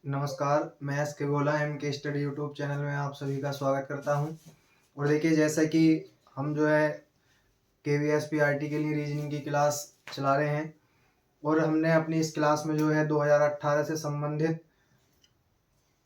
नमस्कार, मैं एस के गोला एम के स्टडी यूट्यूब चैनल में आप सभी का स्वागत करता हूं। और देखिए, जैसा कि हम जो है KVSPRT के लिए रीजनिंग की क्लास चला रहे हैं और हमने अपनी इस क्लास में जो है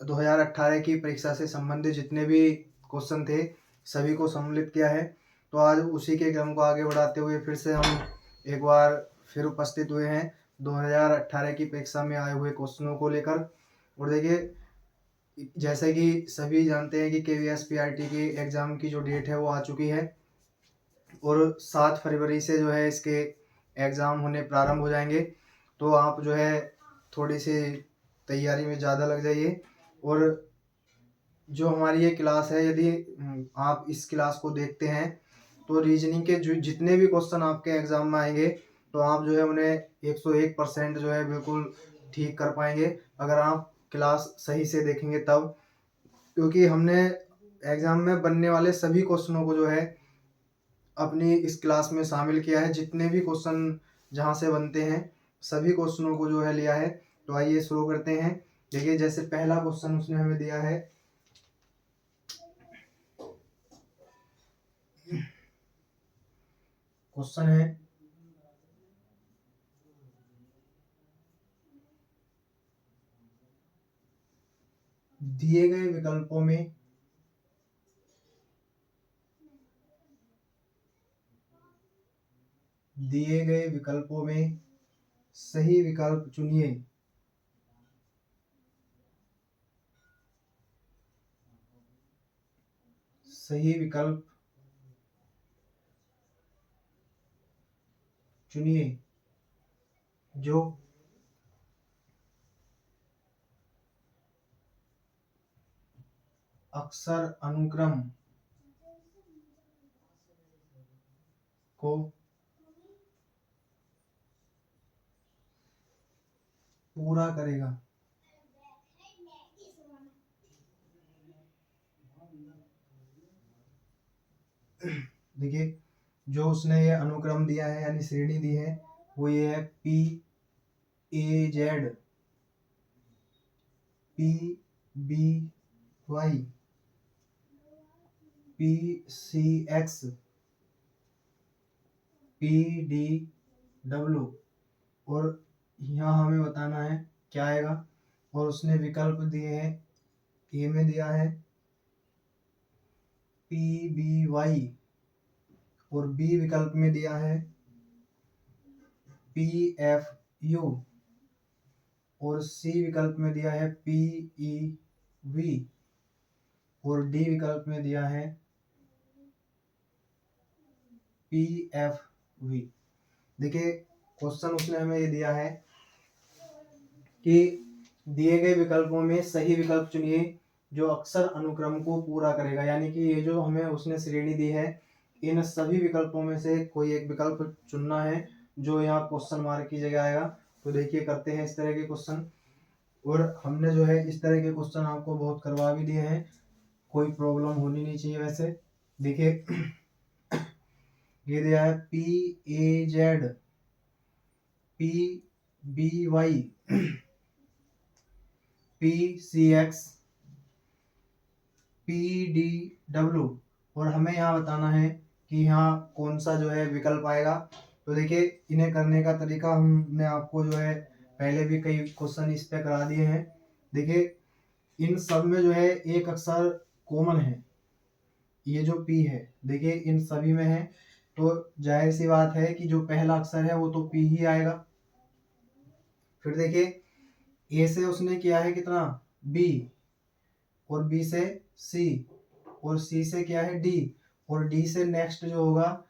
2018 की परीक्षा से संबंधित जितने भी क्वेश्चन थे सभी को सम्मिलित किया है। तो आज उसी के क्रम को आगे बढ़ाते हुए फिर से हम एक बार फिर उपस्थित हुए हैं 2018 की परीक्षा में आए हुए क्वेश्चनों को लेकर। और देखिए, जैसे कि सभी जानते हैं कि KVSPRT की एग्ज़ाम की जो डेट है वो आ चुकी है और 7 फरवरी से जो है इसके एग्ज़ाम होने प्रारंभ हो जाएंगे। तो आप जो है थोड़ी सी तैयारी में ज़्यादा लग जाइए। और जो हमारी ये क्लास है, यदि आप इस क्लास को देखते हैं तो रीजनिंग के जो जितने भी क्वेश्चन आपके एग्ज़ाम में आएंगे तो आप जो है उन्हें 101% जो है बिल्कुल ठीक कर पाएंगे, अगर आप क्लास सही से देखेंगे तब। क्योंकि हमने एग्ज़ाम में बनने वाले सभी क्वेश्चनों को जो है अपनी इस क्लास में शामिल किया है। जितने भी क्वेश्चन जहाँ से बनते हैं सभी क्वेश्चनों को जो है लिया है। तो आइए शुरू करते हैं। देखिए, जैसे पहला क्वेश्चन उसने हमें दिया है, क्वेश्चन है दिए गए विकल्पों में सही विकल्प चुनिए। सही विकल्प चुनिए जो अक्षर अनुक्रम को पूरा करेगा। देखिए, जो उसने ये अनुक्रम दिया है यानी श्रेणी दी है वो ये है PAZ, PBY, PCX, PDW। और यहाँ हमें बताना है क्या आएगा। और उसने विकल्प दिए हैं, ए में दिया है PBY और बी विकल्प में दिया है PFU और सी विकल्प में दिया है PEV और डी विकल्प में दिया है PFV। देखिए, क्वेश्चन उसने हमें ये दिया है कि दिए गए विकल्पों में सही विकल्प चुनिए जो अक्षर अनुक्रम को पूरा करेगा। यानी कि ये जो हमें उसने श्रेणी दी है, इन सभी विकल्पों में से कोई एक विकल्प चुनना है जो यहाँ क्वेश्चन मार्क की जगह आएगा। तो देखिए, करते हैं इस तरह के क्वेश्चन। और हमने जो है इस तरह के क्वेश्चन आपको बहुत करवा भी दिए हैं, कोई प्रॉब्लम होनी नहीं चाहिए। वैसे देखिए, ये दिया है PAZ, PBY, PCX, PDW और हमें यहाँ बताना है कि यहाँ कौन सा जो है विकल्प आएगा। तो देखिए, इन्हें करने का तरीका हमने आपको जो है पहले भी कई क्वेश्चन इस पे करा दिए हैं। देखिए, इन सब में जो है एक अक्षर कॉमन है, ये जो P है, देखिए इन सभी में है। तो जाहिर सी बात है कि जो पहला अक्षर है वो तो P ही आएगा। फिर देखिए, A से उसने किया है कितना B, और B से C, और C से क्या है D, और D से नेक्स्ट जो होगा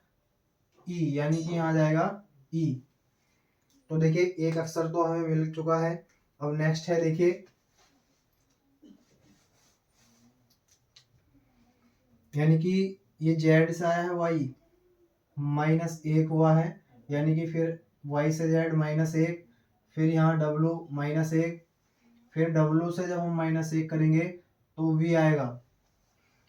E, यानी कि यहाँ जाएगा E। तो देखिए, एक अक्षर तो हमें मिल चुका है। अब नेक्स्ट है, देखिए यानी कि ये Z से आया है Y, -1 हुआ है, यानी कि फिर Y से Z -1, फिर यहाँ W -1, फिर W से जब हम -1 करेंगे तो V आएगा,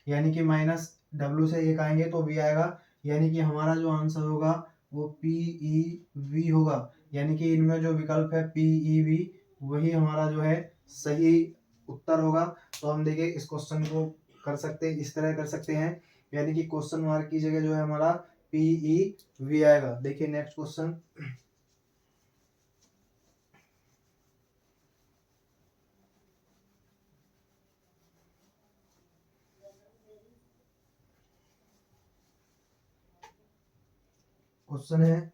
यानी कि -W से 1 आएंगे तो V आएगा। यानी कि हमारा जो आंसर होगा वो PEV होगा। यानी कि इनमें जो विकल्प है PEV वही हमारा जो है सही उत्तर होगा। तो हम देखिए इस क्वेश्चन को कर सकते इस तरह कर सकते हैं, यानी कि क्वेश्चन मार्क की जगह जो है हमारा PEV आएगा। देखिए नेक्स्ट क्वेश्चन, क्वेश्चन है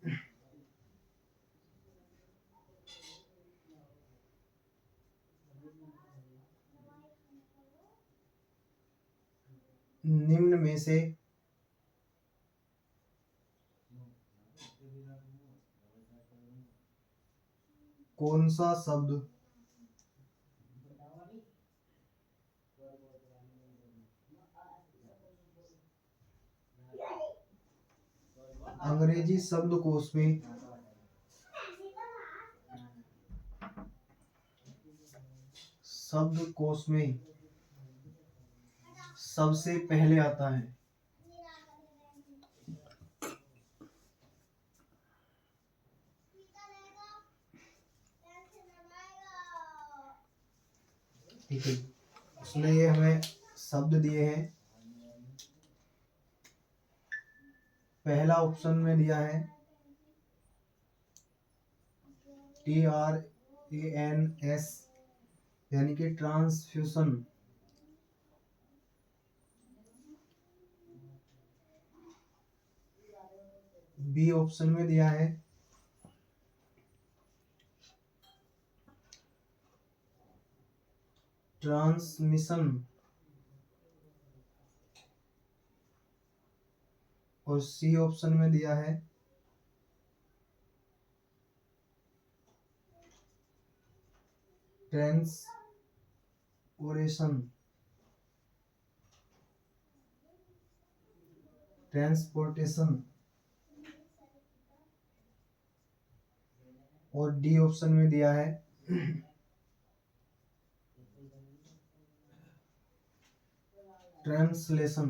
निम्न में से कौन सा शब्द अंग्रेजी शब्दकोश में सबसे पहले आता है। ठीक है, उसने ये हमें शब्द दिए हैं। पहला ऑप्शन में दिया है TRANS, यानी कि ट्रांसफ्यूशन। बी ऑप्शन में दिया है ट्रांसमिशन, और सी ऑप्शन में दिया है ट्रांसपोर्टेशन, और डी ऑप्शन में दिया है ट्रांसलेशन।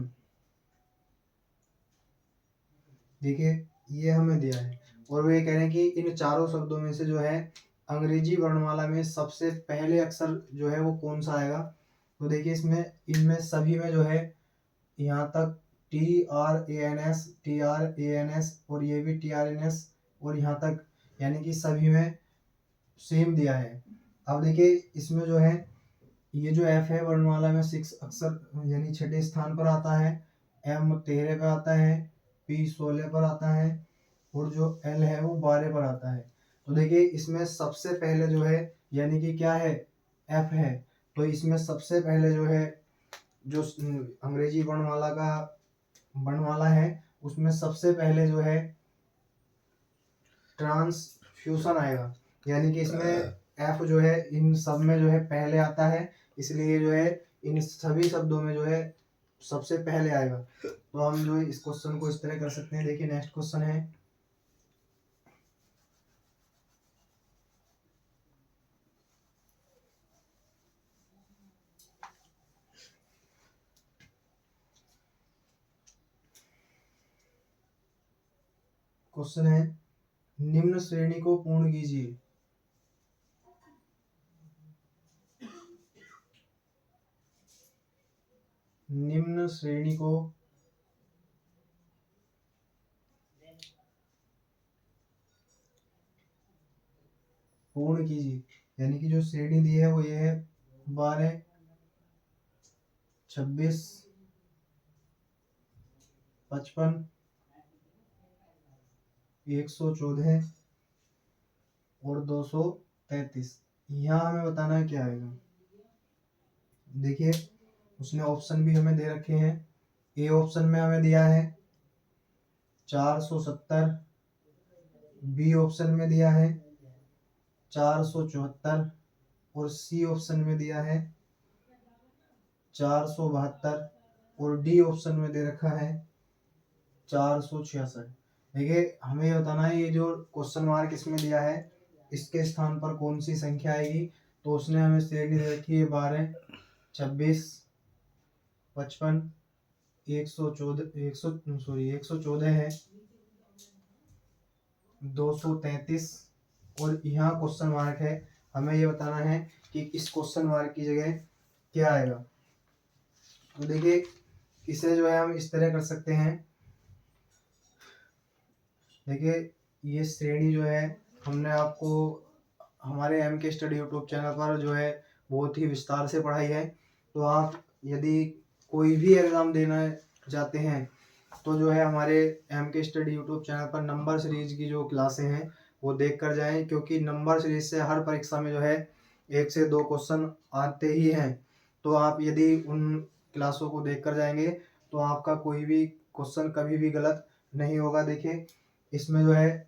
देखिए ये हमें दिया है, और वो ये कह रहे हैं कि इन चारों शब्दों में से जो है अंग्रेजी वर्णमाला में सबसे पहले अक्षर जो है वो कौन सा आएगा। तो देखिए इसमें इनमें सभी में जो है यहाँ तक TRANS और ये भी TRNS और यहाँ तक, यानी कि सभी में सेम दिया है। अब देखिए इसमें जो है ये जो F है वर्णमाला में 6 अक्षर यानी छठे स्थान पर आता है, M 13 पर आता है, P 16 पर आता है, और जो L है वो 12 पर आता है। तो देखिए इसमें सबसे पहले जो है यानी कि क्या है, F है। तो इसमें सबसे पहले जो है जो अंग्रेजी वर्णमाला है उसमें सबसे पहले जो है ट्रांसफ्यूशन आएगा, यानी कि इसमें F जो है इन सब में जो है पहले आता है, इसलिए जो है इन सभी शब्दों में जो है सबसे पहले आएगा। तो हम जो है इस क्वेश्चन को इस तरह कर सकते हैं। देखिए नेक्स्ट क्वेश्चन है निम्न श्रेणी को पूर्ण कीजिए। निम्न श्रेणी को पूर्ण कीजिए, यानी कि जो श्रेणी दी है वो ये है 12, 26, 55, 114 और 233। यहाँ हमें बताना है क्या आएगा। देखिए उसने ऑप्शन भी हमें दे रखे हैं। ए ऑप्शन में हमें दिया है 470, बी ऑप्शन में दिया है 474, और सी ऑप्शन में दिया है 472, और डी ऑप्शन में दे रखा है 466। देखिए हमें ये बताना है ये जो क्वेश्चन मार्क इसमें दिया है इसके स्थान पर कौन सी संख्या आएगी। तो उसने हमें श्रेणी दे रखी है 12, 26, 55, 114 है, 233, और यहाँ क्वेश्चन मार्क है हमें ये बताना है कि इस क्वेश्चन मार्क की जगह क्या आएगा। तो देखिए इसे जो है हम इस तरह कर सकते हैं। देखिए ये श्रेणी जो है हमने आपको हमारे एम के स्टडी यूट्यूब चैनल पर जो है बहुत ही विस्तार से पढ़ाई है। तो आप यदि कोई भी एग्ज़ाम देना चाहते हैं तो जो है हमारे एम के स्टडी यूट्यूब चैनल पर नंबर सीरीज की जो क्लासें हैं वो देख कर जाएं, क्योंकि नंबर सीरीज से हर परीक्षा में जो है 1 से 2 क्वेश्चन आते ही हैं। तो आप यदि उन क्लासों को देख कर जाएंगे तो आपका कोई भी क्वेश्चन कभी भी गलत नहीं होगा। देखिए इसमें जो है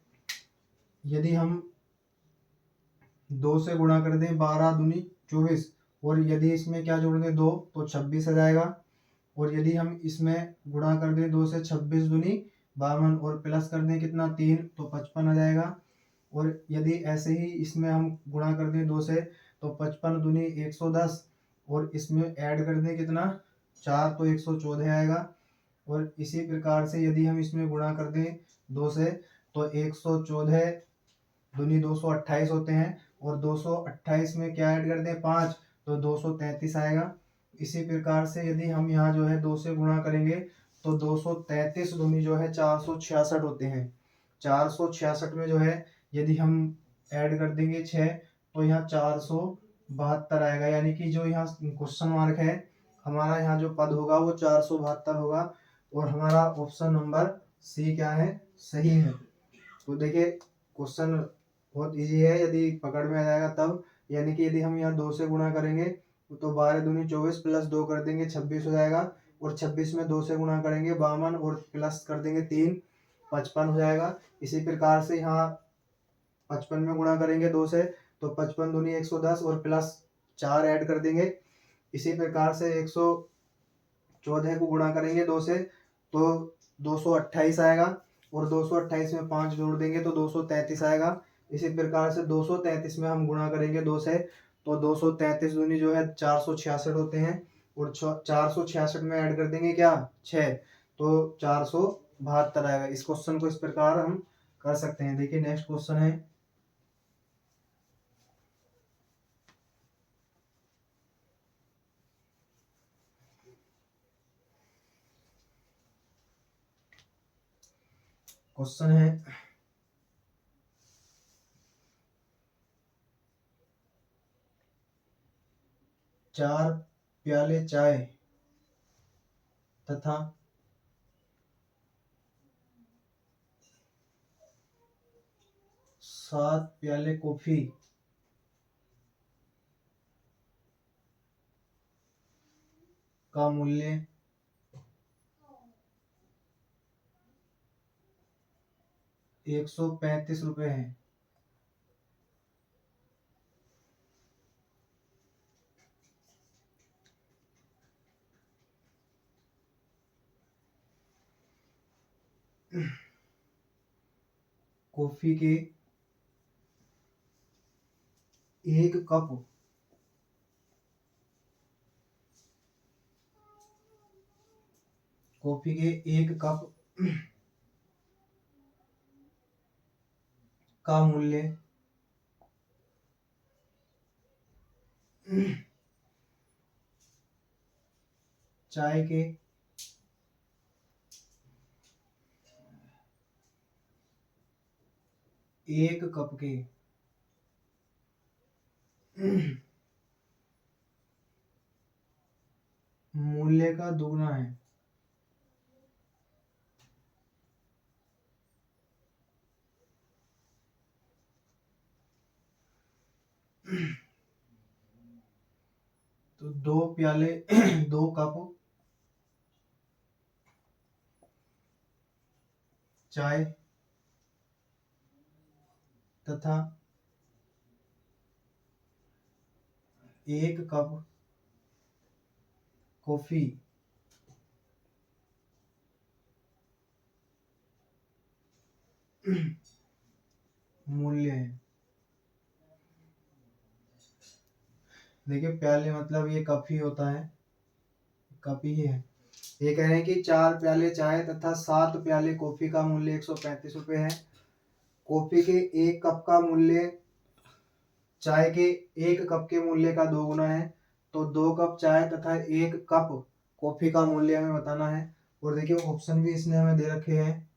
यदि हम 2 से गुणा कर दें 12 दूनी 24, और यदि इसमें क्या जोड़ दें 2 तो 26 आ जाएगा। और यदि हम इसमें गुणा कर दें 2 से 26 दूनी 52 और प्लस कर दें कितना 3 तो 55 आ जाएगा। और यदि ऐसे ही इसमें हम गुणा कर दें 2 से तो 55 दूनी 110, और इसमें ऐड कर दें कितना 4 तो 114 आएगा। और इसी प्रकार से यदि हम इसमें गुणा कर दें 2 से तो 114 दूनी 228 होते हैं, और 228 में क्या ऐड कर दें 5 तो 233 आएगा। इसी प्रकार से यदि हम यहाँ जो है 2 से गुणा करेंगे तो 233 दूनी जो है 466 होते हैं। 466 में जो है यदि हम ऐड कर देंगे 6 तो यहाँ 472 आएगा। यानी कि जो यहाँ क्वेश्चन मार्क है हमारा यहाँ जो पद होगा वो 472 होगा, और हमारा ऑप्शन नंबर सी क्या है, सही है। तो देखिए क्वेश्चन बहुत इजी है, यदि पकड़ में आ जाएगा तब। यानी कि यदि हम यहाँ 2 से गुणा करेंगे तो 12 दूनी 24 प्लस 2 कर देंगे 26 हो जाएगा, और 26 में 2 से गुणा करेंगे 52 और प्लस कर देंगे 3 55 हो जाएगा। इसी प्रकार से यहाँ 55 में गुणा करेंगे 2 से तो 55 दूनी 110 और प्लस 4 ऐड कर देंगे। इसी प्रकार से 114 को गुणा करेंगे 2 से तो 228 आएगा, और 228 में 5 जोड़ देंगे तो 233 आएगा। इसी प्रकार से 233 में हम गुणा करेंगे 2 से तो 233 दूनी जो है 466 होते हैं, और 466 में ऐड कर देंगे क्या 6 तो 472 आएगा। इस क्वेश्चन को इस प्रकार हम कर सकते हैं। देखिए नेक्स्ट क्वेश्चन है, क्वेश्चन है 4 प्याले चाय तथा 7 प्याले कॉफी का मूल्य 135 रुपये है। कॉफी के एक कप कॉफी के एक कप का मूल्य चाय के एक कप के मूल्य का दुगना है। तो 2 प्याले 2 कप चाय तथा 1 कप कॉफी मूल्य है। देखिए प्याले मतलब ये कप ही होता है, कप ही है। ये कह रहे हैं कि 4 प्याले चाय तथा 7 प्याले कॉफी का मूल्य 135 रुपये है। कॉफी के एक कप का मूल्य चाय के 1 कप के मूल्य का 2 गुना है, तो 2 कप चाय तथा 1 कप कॉफी का मूल्य हमें बताना है। और देखिए ऑप्शन भी इसने हमें दे रखे हैं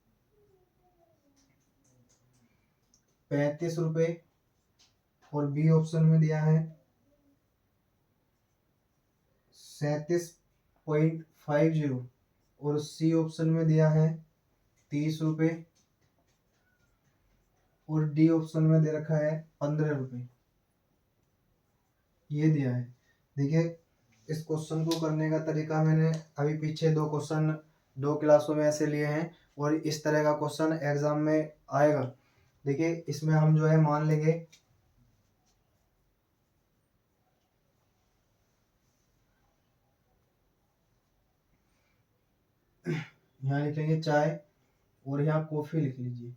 35 रुपये, और बी ऑप्शन में दिया है 37.50, और सी ऑप्शन में दिया है 30 रुपये, और डी ऑप्शन में दे रखा है 15 रुपये। ये दिया है। देखिए इस क्वेश्चन को करने का तरीका मैंने अभी पीछे 2 क्वेश्चन 2 क्लासों में ऐसे लिए हैं, और इस तरह का क्वेश्चन एग्जाम में आएगा। देखिए इसमें हम जो है मान लेंगे यहाँ लिख लेंगे चाय, और यहाँ कॉफी लिख लीजिए।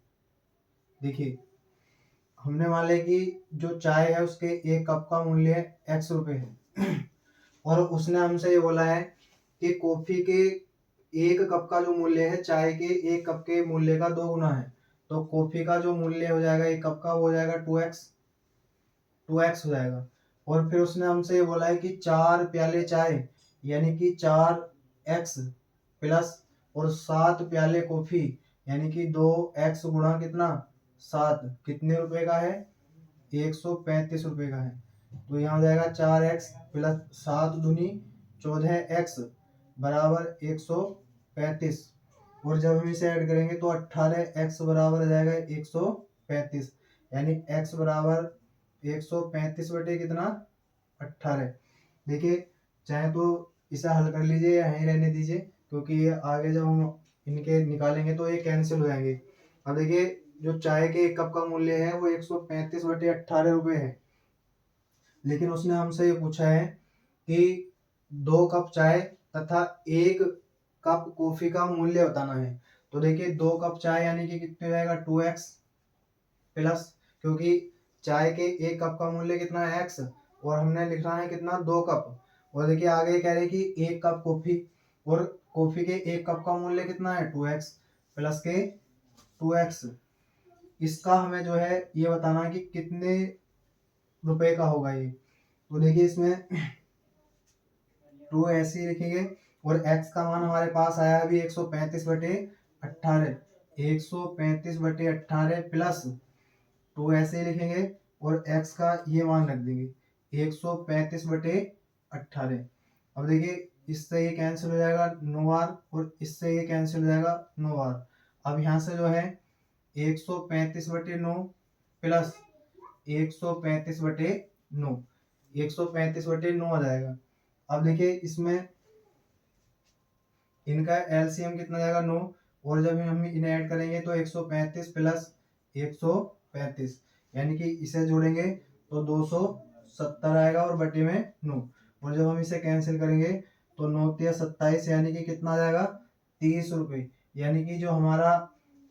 देखिए हमने मान लिया कि जो चाय है उसके 1 कप का मूल्य x रुपये है, और उसने हमसे ये बोला है कि कॉफी के 1 कप का जो मूल्य है चाय के 1 कप के मूल्य का 2 गुना है। तो कॉफी का जो मूल्य हो जाएगा 1 कप का, वो हो जाएगा 2x हो जाएगा। और फिर उसने हमसे ये बोला है कि 4 प्याले चाय यानी कि 4x प्लस, और 7 प्याले कॉफी यानी कि 2x गुणा कितना 7, कितने रुपए का है 135 रुपए का है। तो यहाँ हो जाएगा 4x प्लस 7 दूनी 14x बराबर 135, और जब हम इसे ऐड करेंगे तो 18x बराबर आ जाएगा 135, यानी x बराबर 135 बटे कितना 18। देखिए चाहे तो इसे हल कर लीजिए या यहीं रहने दीजिए, क्योंकि ये आगे जब हम इनके निकालेंगे तो ये कैंसिल हो जाएंगे। अब देखिए जो चाय के 1 कप का मूल्य है वो 135 बटे 18 रुपये है, लेकिन उसने हमसे ये पूछा है कि 2 कप चाय तथा 1 कप कॉफी का मूल्य बताना है। तो देखिए 2 कप चाय यानी कि कितने हो जाएगा 2x प्लस, क्योंकि चाय के 1 कप का मूल्य कितना है x, और हमने लिखना है कितना 2 कप। और देखिए आगे कह रहे हैं कि 1 कप कॉफी, और कॉफी के 1 कप का मूल्य कितना है 2x प्लस के 2x। इसका हमें जो है ये बताना है कि कितने रुपए का होगा ये। तो देखिए इसमें 2 ऐसे ही लिखेंगे, और x का मान हमारे पास आया अभी 135 बटे 18, 135 बटे 18 प्लस 2 ऐसे ही लिखेंगे, और x का ये मान रख देंगे 135 बटे 18। अब देखिए इससे ये कैंसिल हो जाएगा 9 बार, और इससे ये कैंसिल हो जाएगा 9 बार। अब यहाँ से जो है 135 बटे 9 प्लस 135 बटे 9, 135 बटे 9 आ जाएगा। अब देखिए इसमें इनका एलसीएम कितना जाएगा 9, और जब हम इन्हें ऐड करेंगे तो 135 प्लस 135 यानी कि इसे जोड़ेंगे तो 270 आएगा, और बटे में 9, और जब हम इसे कैंसिल करेंगे तो 9 तिया 27 यानी कि कितना आ जाएगा 30 रुपये। यानी कि जो हमारा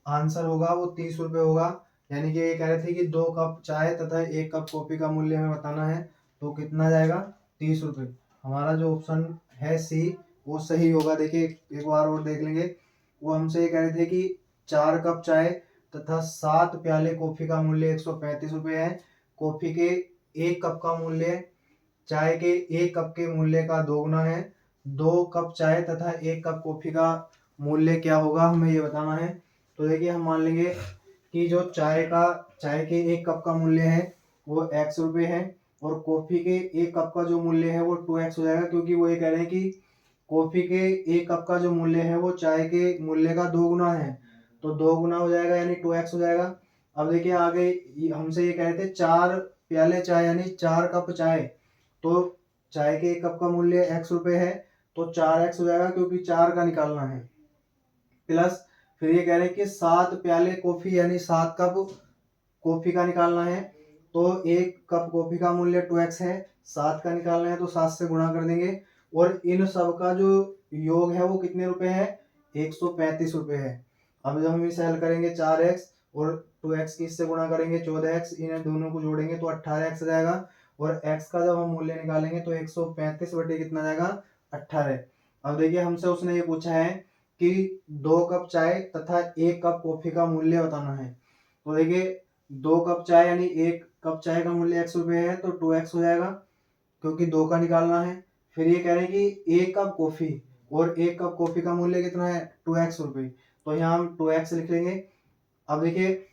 आंसर होगा वो 30 रुपये होगा। यानी कि ये कह रहे थे कि 2 कप चाय तथा 1 कप कॉफी का मूल्य हमें बताना है, तो कितना जाएगा 30 रुपये। हमारा जो ऑप्शन है सी वो सही होगा। देखिए एक बार और देख लेंगे, वो हमसे ये कह रहे थे कि 4 कप चाय तथा 7 प्याले कॉफी का मूल्य 135 रुपये है। कॉफी के 1 कप का मूल्य चाय के 1 कप के मूल्य का 2 गुना है। 2 कप चाय तथा 1 कप कॉफी का मूल्य क्या होगा हमें ये बताना है। तो देखिए हम मान लेंगे कि जो चाय के 1 कप का मूल्य है वो x रुपये है, और कॉफी के 1 कप का जो मूल्य है वो 2x हो जाएगा, क्योंकि वो ये कह रहे हैं कि कॉफी के 1 कप का जो मूल्य है वो चाय के मूल्य का 2 गुना है, तो 2 गुना हो जाएगा यानी 2x हो जाएगा। अब देखिए आगे हमसे ये कह रहे थे 4 प्याले चाय यानी 4 कप चाय, तो चाय के 1 कप का मूल्य x रुपये है, तो 4x हो जाएगा क्योंकि 4 का निकालना है। प्लस फिर ये कह रहे हैं कि 7 प्याले कॉफी यानी 7 कप कॉफी का निकालना है, तो 1 कप कॉफी का मूल्य 2x है, 7 का निकालना है तो 7 से गुणा कर देंगे, और इन सब का जो योग है वो कितने रुपए है 135 रुपये है। अब जब हम इसे हल करेंगे 4x और 2x की इससे गुणा करेंगे 14x, इन दोनों को जोड़ेंगे तो 18x आ जाएगा, और x का जब हम मूल्य निकालेंगे तो 135 बटे कितना जाएगा 18। अब देखिए हमसे उसने ये पूछा है कि 2 कप चाय तथा 1 कप कॉफी का मूल्य बताना है। तो देखिए 2 कप चाय यानी 1 कप चाय का मूल्य ₹x है तो 2x हो जाएगा, क्योंकि 2 का निकालना है। फिर ये कह रहे हैं कि 1 कप कॉफी, और 1 कप कॉफी का मूल्य कितना है? 2x रुपये। तो यहाँ हम 2x लिख लेंगे। अब देखिए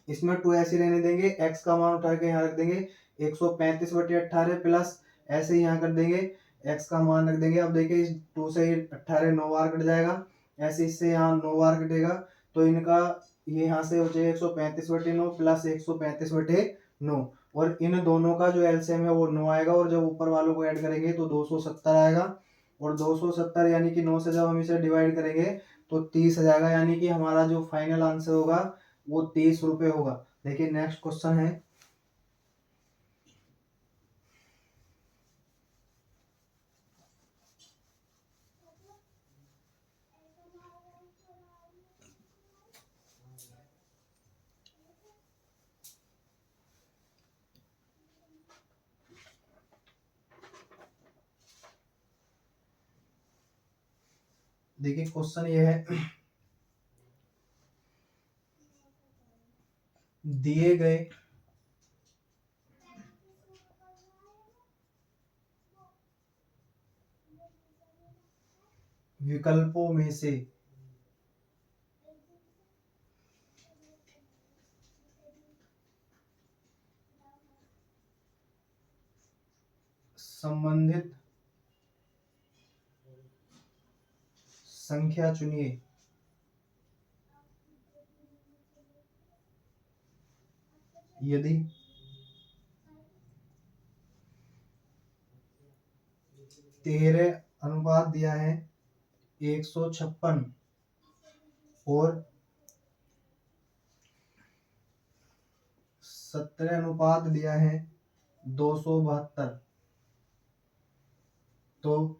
इसमें 2 ऐसे रहने देंगे, x का मान उठा के यहाँ रख देंगे 135/18 प्लस ऐसे ही यहाँ कर देंगे, x का मान रख देंगे। अब देखिए इस 2 से 18 9 बार कट जाएगा, ऐसे इससे यहाँ 9 बार कटेगा, तो इनका ये यहाँ से हो जाएगा 135/9 प्लस 135/9, और इन दोनों का जो एलसीएम है वो 9 आएगा, और जब ऊपर वालों को ऐड करेंगे तो 270 आएगा, और 270 यानी कि 9 से जब हम इसे डिवाइड करेंगे तो 30 आ जाएगा, यानी कि हमारा जो फाइनल आंसर होगा वो 30 रुपये होगा। देखिए नेक्स्ट क्वेश्चन है, देखिए क्वेश्चन ये है, दिए गए विकल्पों में से संबंधित संख्या चुनिए। यदि 13 अनुपात दिया है 156 और 17 अनुपात दिया है 272, तो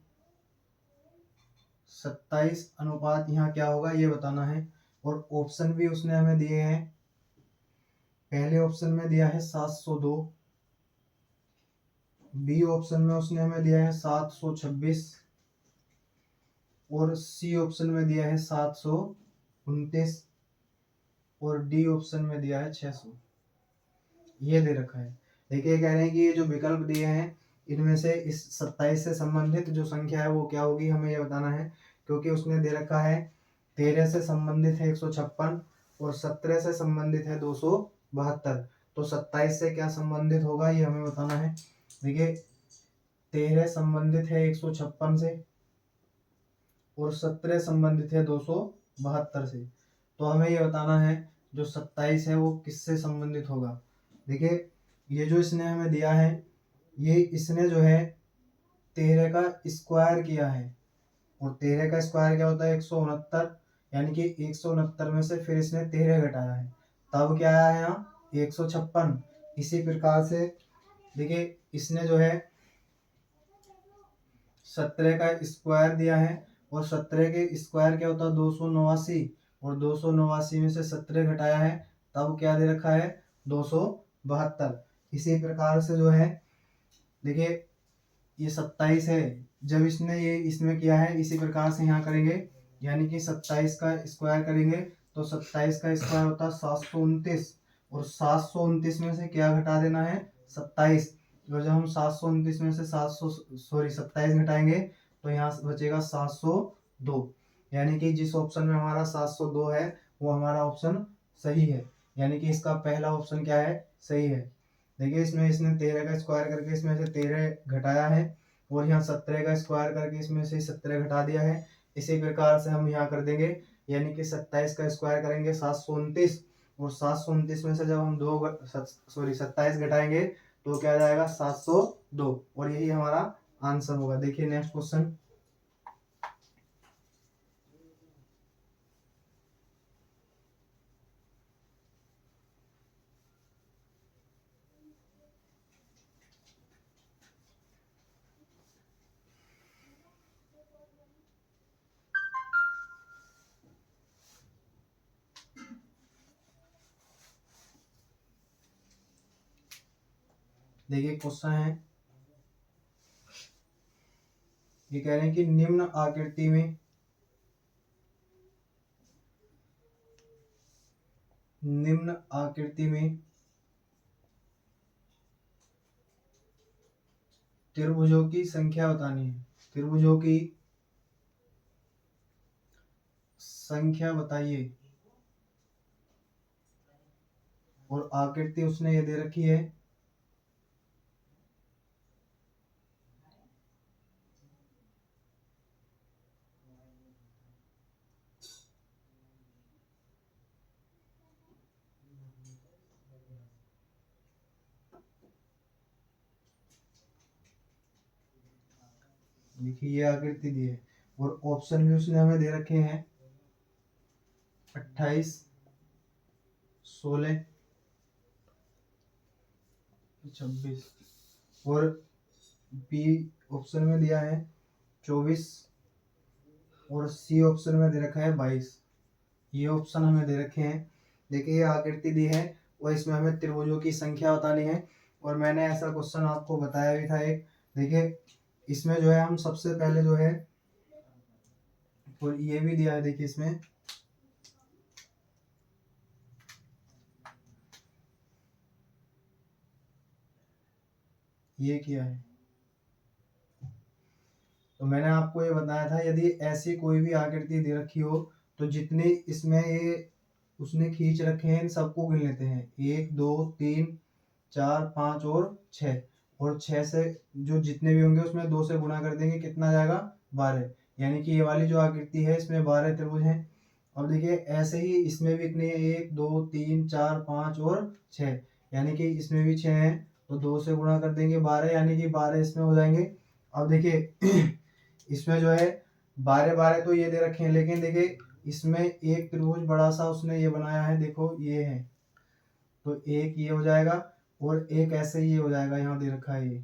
27 अनुपात यहाँ क्या होगा ये बताना है। और ऑप्शन भी उसने हमें दिए हैं, पहले ऑप्शन में दिया है 702, बी ऑप्शन में उसने हमें दिया है 726, और सी ऑप्शन में दिया है 729, और डी ऑप्शन में दिया है 600। ये दे रखा है। देखिए कह रहे हैं कि ये जो विकल्प दिए हैं इनमें से इस 27 से संबंधित जो संख्या है वो क्या होगी, हमें ये बताना है, क्योंकि उसने दे रखा है 13 से संबंधित है 156 और 17 से संबंधित है 272, तो 27 से क्या संबंधित होगा ये हमें बताना है। देखिए 13 संबंधित है 156 से और 17 संबंधित है 272 से, तो हमें ये बताना है जो 27 है वो किससे संबंधित होगा। देखिए ये जो इसने हमें दिया है, ये इसने जो है 13 का स्क्वायर किया है, और 13 का स्क्वायर क्या होता है 169, यानी कि 169 में से फिर इसने 13 घटाया है, तब क्या आया है यहाँ 156। इसी प्रकार से देखिए इसने जो है 17 का स्क्वायर दिया है, और 17 के स्क्वायर क्या होता है 289, और 289 में से 17 घटाया है, तब क्या दे रखा है 272। इसी प्रकार से जो है देखिए ये 27 है, जब इसने ये इसमें किया है इसी प्रकार से यहाँ करेंगे, यानी कि 27 का स्क्वायर करेंगे तो 27 का स्क्वायर होता है 729, और 729 में से क्या घटा देना है 27, और जब हम 729 में से 27 घटाएंगे तो यहाँ बचेगा 702, यानी कि जिस ऑप्शन में हमारा 702 है वो हमारा ऑप्शन सही है, यानी कि इसका पहला ऑप्शन क्या है सही है। देखिए इसमें इसने 13 का स्क्वायर करके इसमें से 13 घटाया है, और यहाँ 17 का स्क्वायर करके इसमें से 17 घटा दिया है। इसी प्रकार से हम यहाँ कर देंगे, यानी कि 27 का स्क्वायर करेंगे 729, और 729 में से जब हम 27 घटाएंगे तो क्या आ जाएगा 702, और यही हमारा आंसर होगा। देखिए नेक्स्ट क्वेश्चन, देखिए क्वेश्चन है, ये कह रहे हैं कि निम्न आकृति में त्रिभुजों की संख्या बतानी है। त्रिभुजों की संख्या बताइए। और आकृति उसने ये दे रखी है। देखिए ये आकृति दी है और ऑप्शन भी उसने हमें दे रखे हैं 28, 16, 26 और बी ऑप्शन में दिया है 24 और सी ऑप्शन में दे रखा है 22। ये ऑप्शन हमें दे रखे हैं। देखिए ये आकृति दी है और इसमें हमें त्रिभुजों की संख्या बतानी है। और मैंने ऐसा क्वेश्चन आपको बताया भी था एक। देखिए इसमें जो है हम सबसे पहले जो है, और ये भी दिया है देखिए इसमें, ये किया है। तो मैंने आपको ये बताया था यदि ऐसी कोई भी आकृति दे रखी हो तो जितने इसमें ये उसने खींच रखे हैं इन सबको गिन लेते हैं। 1 2 3 4 5 और 6। और 6 से जो जितने भी होंगे उसमें 2 से गुणा कर देंगे, कितना जाएगा 12। यानी कि ये वाली जो आकृति है इसमें 12 त्रिभुज हैं। अब देखिए ऐसे ही इसमें भी इतने 1 2 3 4 5 और 6, यानी कि इसमें भी 6 हैं। तो 2 से गुणा कर देंगे 12, यानी कि 12 इसमें हो जाएंगे। अब देखिए इसमें जो है 12 12 तो ये दे रखे हैं, लेकिन देखिए इसमें एक त्रिभुज बड़ा सा उसने ये बनाया है, देखो ये है। तो एक ये हो जाएगा और एक ऐसे ही ये हो जाएगा, यहाँ दे रखा है ये।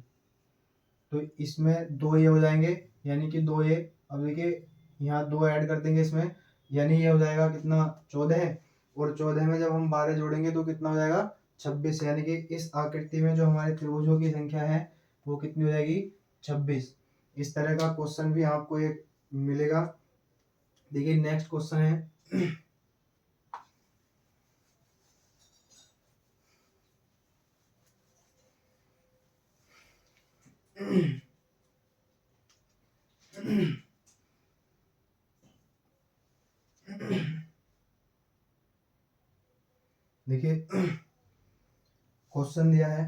तो इसमें 2 ये हो जाएंगे, यानी कि 2 ये। अब देखिए यहाँ 2 ऐड कर देंगे इसमें, यानी ये हो जाएगा कितना 14। और 14 में जब हम 12 जोड़ेंगे तो कितना हो जाएगा 26। यानी कि इस आकृति में जो हमारे त्रिभुजों की संख्या है वो कितनी हो जाएगी 26। इस तरह का क्वेश्चन भी आपको एक मिलेगा। देखिए नेक्स्ट क्वेश्चन है देखिए क्वेश्चन दिया है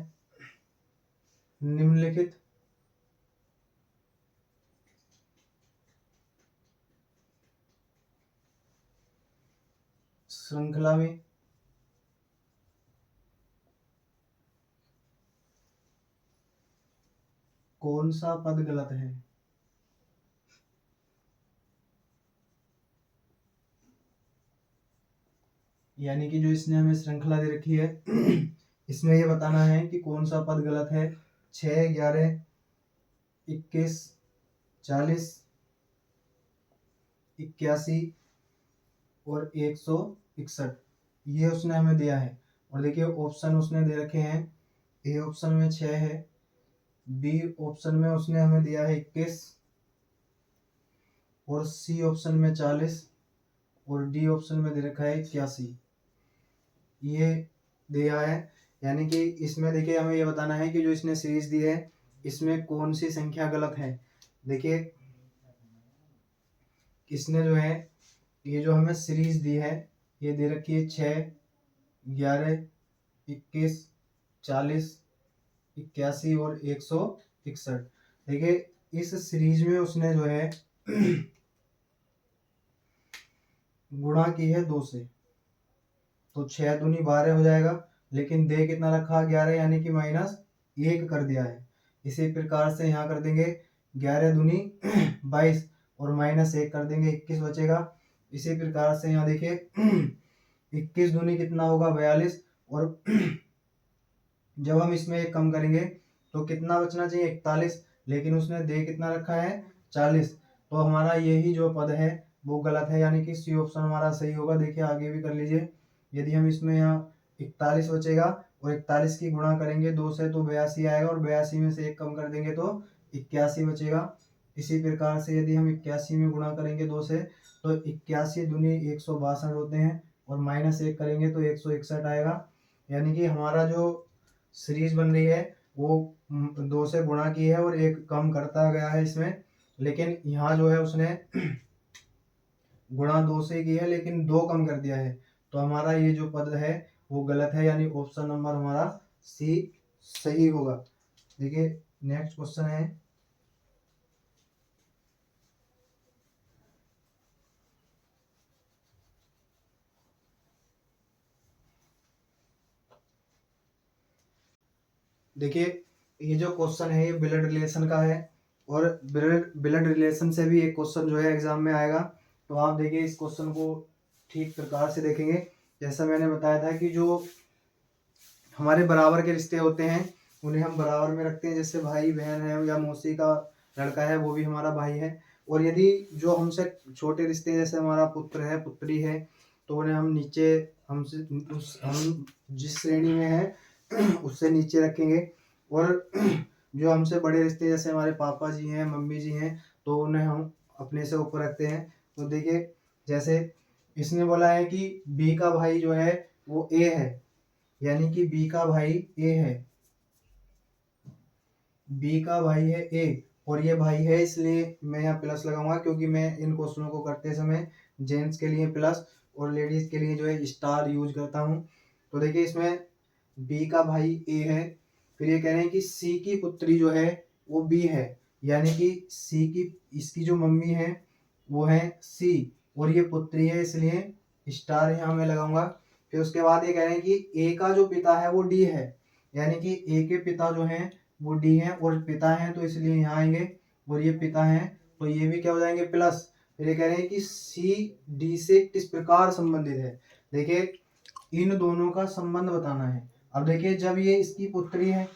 निम्नलिखित श्रृंखला में कौन सा पद गलत है। यानी कि जो इसने हमें श्रृंखला दे रखी है इसमें ये बताना है कि कौन सा पद गलत है। 6 11 21 40 81 और 161 ये उसने हमें दिया है। और देखिए ऑप्शन उसने दे रखे हैं। ए ऑप्शन में 6 है, बी ऑप्शन में उसने हमें दिया है 21 और सी ऑप्शन में 40 और डी ऑप्शन में दे रखा है 81। ये दिया है। यानी कि इसमें देखिए हमें ये बताना है कि जो इसने सीरीज दी है इसमें कौन सी संख्या गलत है। देखिए इसने जो है ये जो हमें सीरीज दी है ये दे रखी है 6 11 21 40 81 और 161। देखिए इस सीरीज में उसने जो है गुणा की है 2 से, तो 6 दूनी 12 हो जाएगा। लेकिन दे कितना रखा 11, यानी कि -1 कर दिया है। इसी प्रकार से यहाँ कर देंगे 11 दूनी 22 और -1 कर देंगे 21 बचेगा। इसी प्रकार से यहाँ देखिए 21 दूनी कितना होगा 42 और जब हम इसमें एक कम करेंगे तो कितना बचना चाहिए 41, लेकिन उसने दे कितना रखा है 40। तो हमारा यही जो पद है वो गलत है, यानी कि सी ऑप्शन हमारा सही होगा। देखिए आगे भी कर लीजिए। यदि हम इसमें यहाँ 41 बचेगा और 41 की गुणा करेंगे 2 से तो 82 आएगा और 82 में से 1 कम कर देंगे तो 81 बचेगा। इसी प्रकार से यदि हम 81 में गुणा करेंगे 2 से तो 81 दूनी 162 होते हैं और -1 करेंगे तो 161 आएगा। यानी कि हमारा जो सीरीज बन रही है वो 2 से गुणा की है और 1 कम करता गया है इसमें, लेकिन यहाँ जो है उसने गुणा 2 से की है लेकिन 2 कम कर दिया है। तो हमारा ये जो पद है वो गलत है, यानी ऑप्शन नंबर हमारा सी सही होगा। देखिए नेक्स्ट क्वेश्चन है, देखिए ये जो क्वेश्चन है ये ब्लड रिलेशन का है, और ब्लड रिलेशन से भी एक क्वेश्चन जो है एग्जाम में आएगा। तो आप देखिए इस क्वेश्चन को ठीक प्रकार से देखेंगे। जैसा मैंने बताया था कि जो हमारे बराबर के रिश्ते होते हैं उन्हें हम बराबर में रखते हैं, जैसे भाई बहन है या मौसी का लड़का है वो भी हमारा भाई है। और यदि जो हमसे छोटे रिश्ते जैसे हमारा पुत्र है पुत्री है तो उन्हें हम नीचे, हमसे हम जिस श्रेणी में है उससे नीचे रखेंगे। और जो हमसे बड़े रिश्ते जैसे हमारे पापा जी हैं मम्मी जी हैं तो उन्हें हम अपने से ऊपर रखते हैं। तो देखिए जैसे इसने बोला है कि बी का भाई जो है वो ए है, यानी कि बी का भाई ए है, बी का भाई है ए और ये भाई है, इसलिए मैं यहाँ प्लस लगाऊंगा क्योंकि मैं इन क्वेश्चनों को करते समय जेंट्स के लिए प्लस और लेडीज के लिए जो है स्टार यूज करता हूँ। तो देखिए इसमें बी का भाई ए है, फिर ये कह रहे हैं कि सी की पुत्री जो है वो बी है, यानी कि सी की इसकी जो मम्मी है वो है सी और ये पुत्री है, इसलिए स्टार यहाँ मैं लगाऊंगा। फिर उसके बाद ये कह रहे हैं कि ए का जो पिता है वो डी है, यानी कि ए के पिता जो हैं वो डी हैं और पिता हैं तो इसलिए यहाँ आएंगे, और ये पिता हैं तो ये भी क्या हो जाएंगे प्लस। फिर ये कह रहे हैं कि सी डी से किस प्रकार संबंधित है। देखिए इन दोनों का संबंध बताना है। अब देखिए जब ये इसकी पुत्री है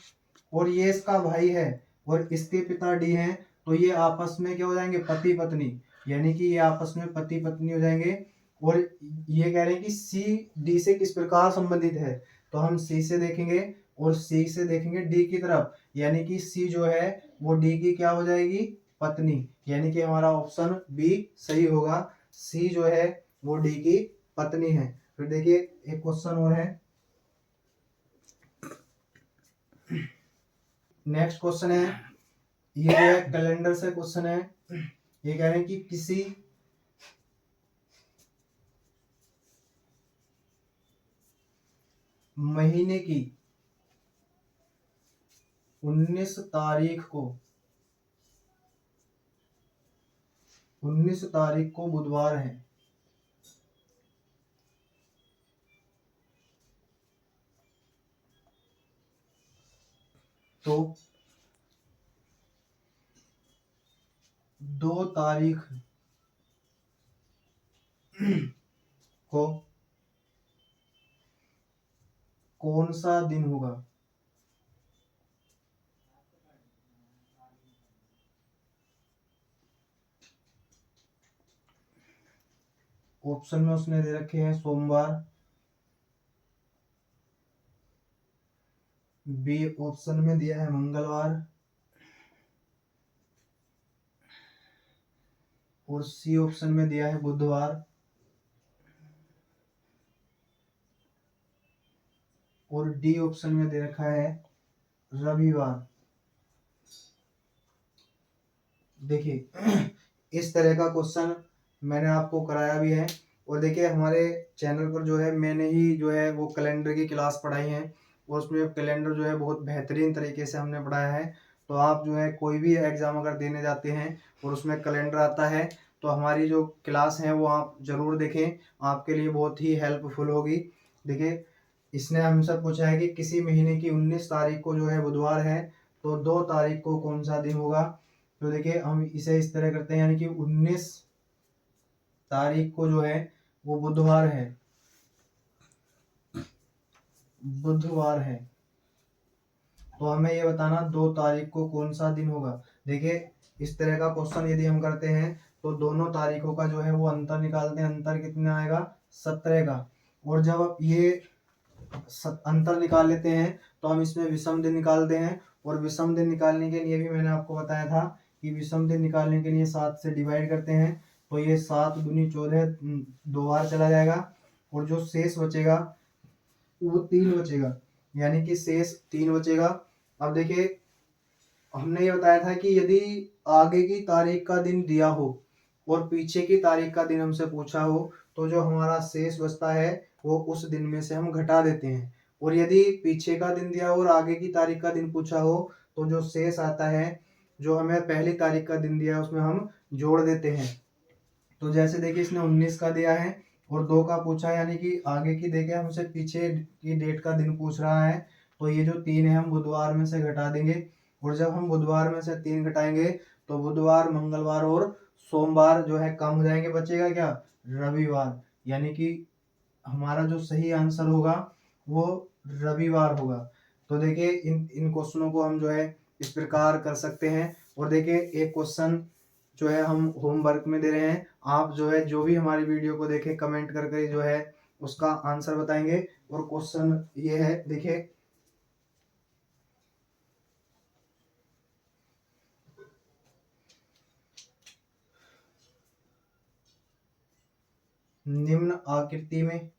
और ये इसका भाई है और इसके पिता डी हैं तो ये आपस में क्या हो जाएंगे पति पत्नी, यानी कि ये आपस में पति पत्नी हो जाएंगे। और ये कह रहे हैं कि सी डी से किस प्रकार संबंधित है, तो हम सी से देखेंगे और सी से देखेंगे डी की तरफ, यानी कि सी जो है वो डी की क्या हो जाएगी पत्नी, यानी कि हमारा ऑप्शन बी सही होगा, सी जो है वो डी की पत्नी है। फिर देखिए एक क्वेश्चन और है, नेक्स्ट क्वेश्चन है, ये जो है कैलेंडर से क्वेश्चन है। ये कह रहे हैं कि किसी महीने की 19 तारीख को 19 तारीख को बुधवार है, तो 2 तारीख को कौन सा दिन होगा। ऑप्शन में उसने दे रखे हैं सोमवार, बी ऑप्शन में दिया है मंगलवार और सी ऑप्शन में दिया है बुधवार और डी ऑप्शन में दे रखा है रविवार। देखिए इस तरह का क्वेश्चन मैंने आपको कराया भी है, और देखिए हमारे चैनल पर जो है मैंने ही जो है वो कैलेंडर की क्लास पढ़ाई है और उसमें कैलेंडर जो है बहुत बेहतरीन तरीके से हमने पढ़ाया है। तो आप जो है कोई भी एग्ज़ाम अगर देने जाते हैं और उसमें कैलेंडर आता है तो हमारी जो क्लास है वो आप ज़रूर देखें, आपके लिए बहुत ही हेल्पफुल होगी। देखिए इसने हमसे पूछा है कि किसी महीने की 19 तारीख को जो है बुधवार है तो 2 तारीख को कौन सा दिन होगा। तो देखिए हम इसे इस तरह करते हैं, यानी कि 19 तारीख को जो है वो बुधवार है, बुधवार है, तो हमें ये बताना 2 तारीख को कौन सा दिन होगा। देखिए इस तरह का क्वेश्चन यदि हम करते हैं तो दोनों तारीखों का जो है वो अंतर निकालते हैं, अंतर कितना आएगा 17 का। और जब ये अंतर निकाल लेते हैं तो हम इसमें विषम दिन निकालते हैं, और विषम दिन निकालने के लिए भी मैंने आपको बताया था कि विषम दिन निकालने के लिए 7 से डिवाइड करते हैं, तो ये 7 दूनी 14 2 बार चला जाएगा और जो शेष बचेगा वो 3 बचेगा, यानी कि शेष 3 बचेगा। अब देखिए, हमने ये बताया था कि यदि आगे की तारीख का दिन दिया हो और पीछे की तारीख का दिन हमसे पूछा हो, तो जो हमारा शेष बचता है वो उस दिन में से हम घटा देते हैं। और यदि पीछे का दिन दिया हो और आगे की तारीख का दिन पूछा हो, तो जो शेष आता है, जो हमें पहली तारीख का दिन दिया है, उसमें हम जोड़ देते हैं। तो जैसे देखिए, इसने 19 का दिया है और 2 का पूछा है, यानी कि आगे की देके हमसे पीछे की डेट का दिन पूछ रहा है। तो ये जो 3 है हम बुधवार में से घटा देंगे, और जब हम बुधवार में से 3 घटाएंगे तो बुधवार, मंगलवार और सोमवार जो है कम हो जाएंगे, बचेगा क्या? रविवार। यानी कि हमारा जो सही आंसर होगा वो रविवार होगा। तो देखिए, इन इन क्वेश्चनों को हम जो है इस प्रकार कर सकते हैं। और देखिए, एक क्वेश्चन जो है हम होमवर्क में दे रहे हैं, आप जो है जो भी हमारी वीडियो को देखे कमेंट करके जो है उसका आंसर बताएंगे। और क्वेश्चन ये है, देखिए, निम्न आकृति में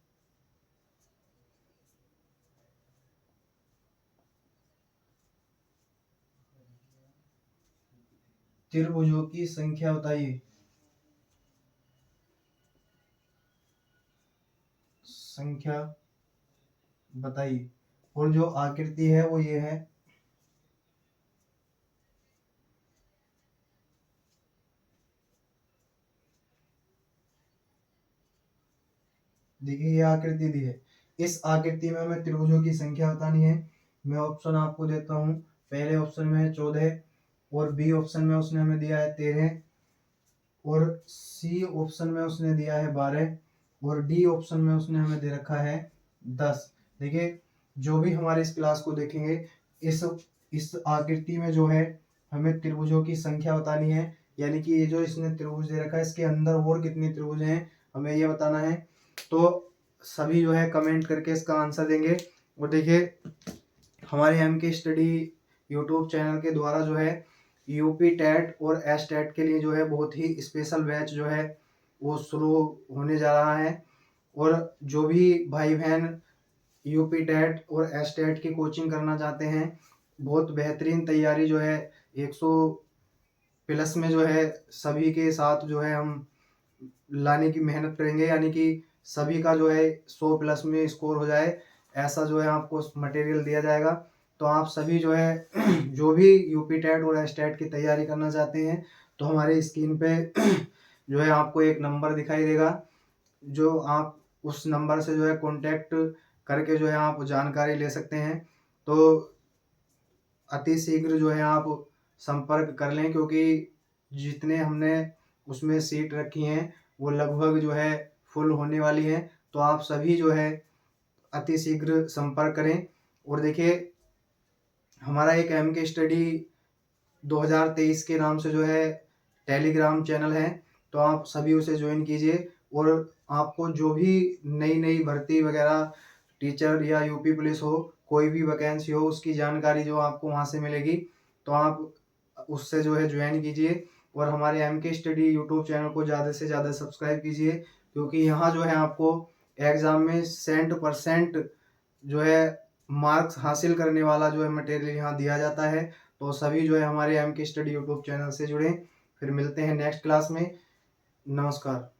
त्रिभुजों की संख्या बताइए। संख्या बताइए। और जो आकृति है वो ये है। देखिए, ये आकृति दी है, इस आकृति में हमें त्रिभुजों की संख्या बतानी है। मैं ऑप्शन आपको देता हूँ। पहले ऑप्शन में है 14, और बी ऑप्शन में उसने हमें दिया है 13, और सी ऑप्शन में उसने दिया है 12, और डी ऑप्शन में उसने हमें दे रखा है 10। देखिए, जो भी हमारे इस क्लास को देखेंगे, इस आकृति में जो है हमें त्रिभुजों की संख्या बतानी है। यानी कि ये जो इसने त्रिभुज दे रखा है, इसके अंदर और कितने त्रिभुज हैं हमें ये बताना है। तो सभी जो है कमेंट करके इसका आंसर देंगे। और देखिए, हमारे एम के स्टडी यूट्यूब चैनल के द्वारा जो है यूपी टेट और एस टेट के लिए जो है बहुत ही स्पेशल बैच जो है वो शुरू होने जा रहा है। और जो भी भाई बहन यूपी टेट और एस टेट की कोचिंग करना चाहते हैं, बहुत बेहतरीन तैयारी जो है 100 प्लस में जो है सभी के साथ जो है हम लाने की मेहनत करेंगे। यानी कि सभी का जो है 100 प्लस में स्कोर हो जाए, ऐसा जो है आपको मटेरियल दिया जाएगा। तो आप सभी जो है जो भी यूपी टेट और एस टेट की तैयारी करना चाहते हैं, तो हमारे स्क्रीन पे जो है आपको एक नंबर दिखाई देगा, जो आप उस नंबर से जो है कांटेक्ट करके जो है आप जानकारी ले सकते हैं। तो अति शीघ्र जो है आप संपर्क कर लें, क्योंकि जितने हमने उसमें सीट रखी हैं वो लगभग जो है फुल होने वाली हैं। तो आप सभी जो है अति शीघ्र संपर्क करें। और देखिए, हमारा एक एम के स्टडी 2023 के नाम से जो है टेलीग्राम चैनल है, तो आप सभी उसे ज्वाइन कीजिए। और आपको जो भी नई नई भर्ती वगैरह, टीचर या यूपी पुलिस हो, कोई भी वैकेंसी हो, उसकी जानकारी जो आपको वहाँ से मिलेगी। तो आप उससे जो है ज्वाइन कीजिए। और हमारे एम के स्टडी यूट्यूब चैनल को ज़्यादा से ज़्यादा सब्सक्राइब कीजिए, क्योंकि यहाँ जो है आपको एग्ज़ाम में 100% जो है मार्क्स हासिल करने वाला जो है मटेरियल यहाँ दिया जाता है। तो सभी जो है हमारे एम के स्टडी यूट्यूब चैनल से जुड़ें। फिर मिलते हैं नेक्स्ट क्लास में। नमस्कार।